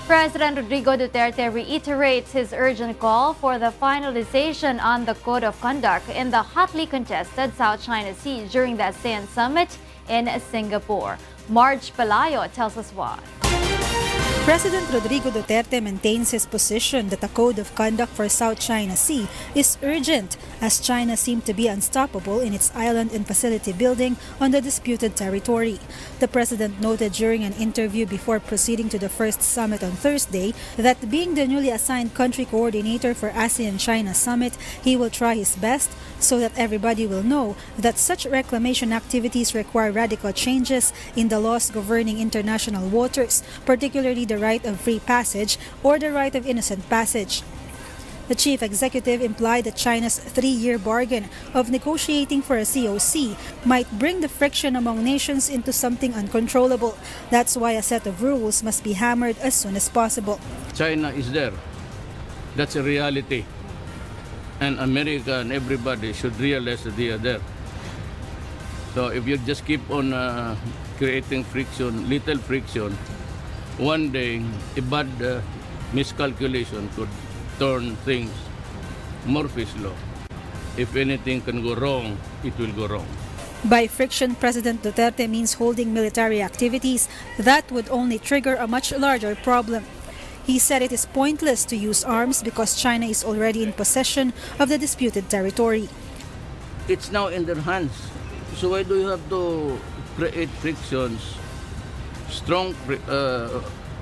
President Rodrigo Duterte reiterates his urgent call for the finalization on the Code of Conduct in the hotly contested South China Sea during the ASEAN Summit in Singapore. Marge Pelayo tells us why. President Rodrigo Duterte maintains his position that a code of conduct for South China Sea is urgent, as China seemed to be unstoppable in its island and facility building on the disputed territory. The president noted during an interview before proceeding to the first summit on Thursday that being the newly assigned country coordinator for ASEAN-China Summit, he will try his best so that everybody will know that such reclamation activities require radical changes in the laws governing international waters, particularly the right of free passage or the right of innocent passage. The chief executive implied that China's three-year bargain of negotiating for a COC might bring the friction among nations into something uncontrollable. That's why a set of rules must be hammered as soon as possible. China is there. That's a reality. And America and everybody should realize that they are there. So if you just keep on creating friction, little friction, one day a bad miscalculation could turn things Murphy's Law. If anything can go wrong, it will go wrong. By friction, President Duterte means holding military activities that would only trigger a much larger problem. He said it is pointless to use arms because China is already in possession of the disputed territory. It's now in their hands. So why do you have to create frictions, strong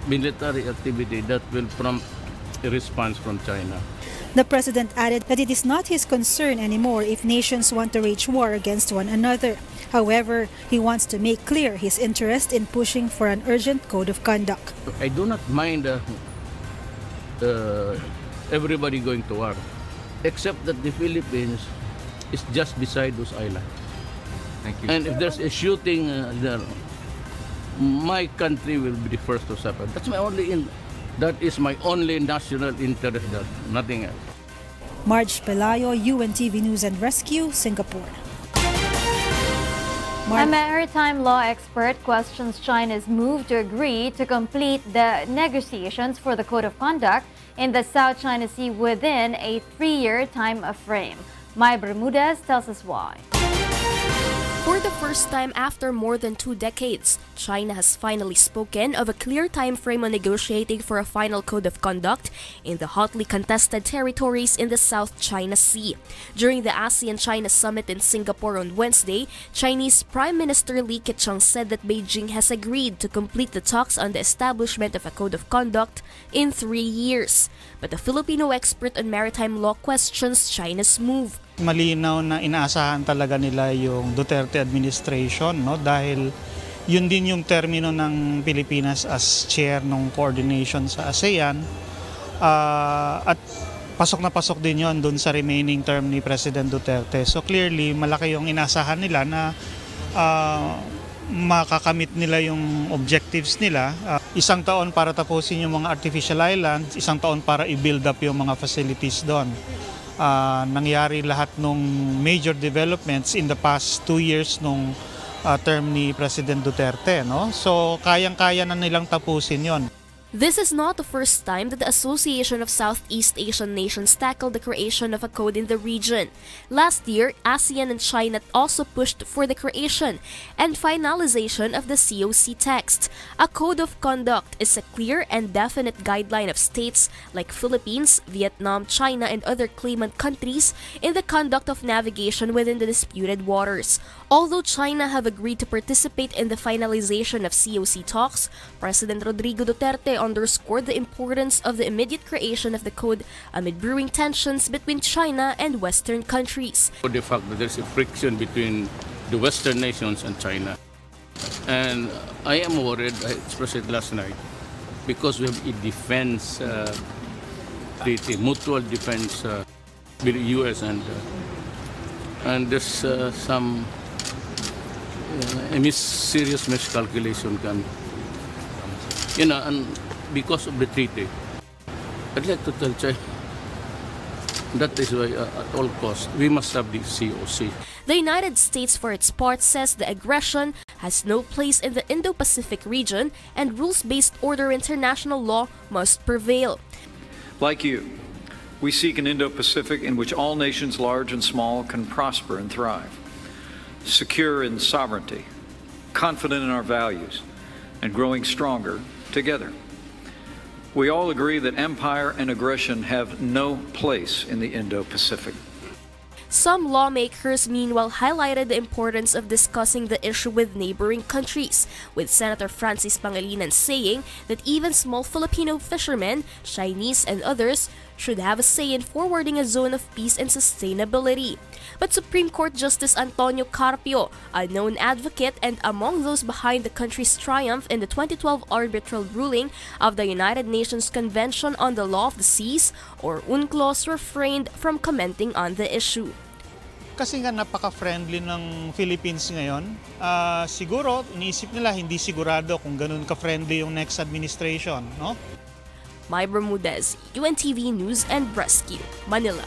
military activity that will prompt a response from China? The president added that it is not his concern anymore if nations want to wage war against one another. However, he wants to make clear his interest in pushing for an urgent code of conduct. I do not mind everybody going to war, except that the Philippines is just beside those islands. Thank you. And if there's a shooting there, my country will be the first to suffer. That is my only national interest there, nothing else. Marge Pelayo, UNTV News and Rescue, Singapore. A maritime law expert questions China's move to agree to complete the negotiations for the Code of Conduct in the South China Sea within a 3-year time frame. Mai Bermudez tells us why. For the first time after more than 2 decades, China has finally spoken of a clear time frame on negotiating for a final code of conduct in the hotly contested territories in the South China Sea. During the ASEAN-China Summit in Singapore on Wednesday, Chinese Prime Minister Li Keqiang said that Beijing has agreed to complete the talks on the establishment of a code of conduct in 3 years. But the Filipino expert on maritime law questions China's move. Malinaw na inaasahan talaga nila yung Duterte administration, no, dahil yun din yung termino ng Pilipinas as chair ng coordination sa ASEAN, at pasok na pasok din yon dun sa remaining term ni President Duterte. So clearly malaki yung inaasahan nila na makakamit nila yung objectives nila. 1 taon para tapusin yung mga artificial islands, 1 taon para i-build up yung mga facilities doon. Nangyari lahat ng major developments in the past 2 years nung term ni President Duterte, no? So kayang-kaya na nilang tapusin yon. This is not the first time that the Association of Southeast Asian Nations tackled the creation of a code in the region. Last year, ASEAN and China also pushed for the creation and finalization of the COC text. A code of conduct is a clear and definite guideline of states like Philippines, Vietnam, China, and other claimant countries in the conduct of navigation within the disputed waters. Although China have agreed to participate in the finalization of COC talks, President Rodrigo Duterte underscored the importance of the immediate creation of the code amid brewing tensions between China and Western countries. The fact that there's a friction between the Western nations and China. And I am worried, I expressed it last night, because we have a defense treaty, mutual defense with the US, and there's some serious miscalculation can, and because of the treaty. I'd like to tell China that is why at all costs we must have the COC. The United States, for its part, says the aggression has no place in the Indo-Pacific region, and rules-based order international law must prevail. Like you, we seek an Indo-Pacific in which all nations, large and small, can prosper and thrive, secure in sovereignty, confident in our values, and growing stronger together. We all agree that empire and aggression have no place in the Indo-Pacific. Some lawmakers, meanwhile, highlighted the importance of discussing the issue with neighboring countries, with Senator Francis Pangilinan saying that even small Filipino fishermen, Chinese and others, should have a say in forwarding a zone of peace and sustainability. But Supreme Court Justice Antonio Carpio, a known advocate and among those behind the country's triumph in the 2012 arbitral ruling of the United Nations Convention on the Law of the Seas, or UNCLOS, refrained from commenting on the issue. Kasi nga napaka-friendly ng Philippines ngayon, siguro iniisip nila hindi sigurado kung ganun ka-friendly yung next administration, no? Mai Bermudez, UNTV News and Rescue, Manila.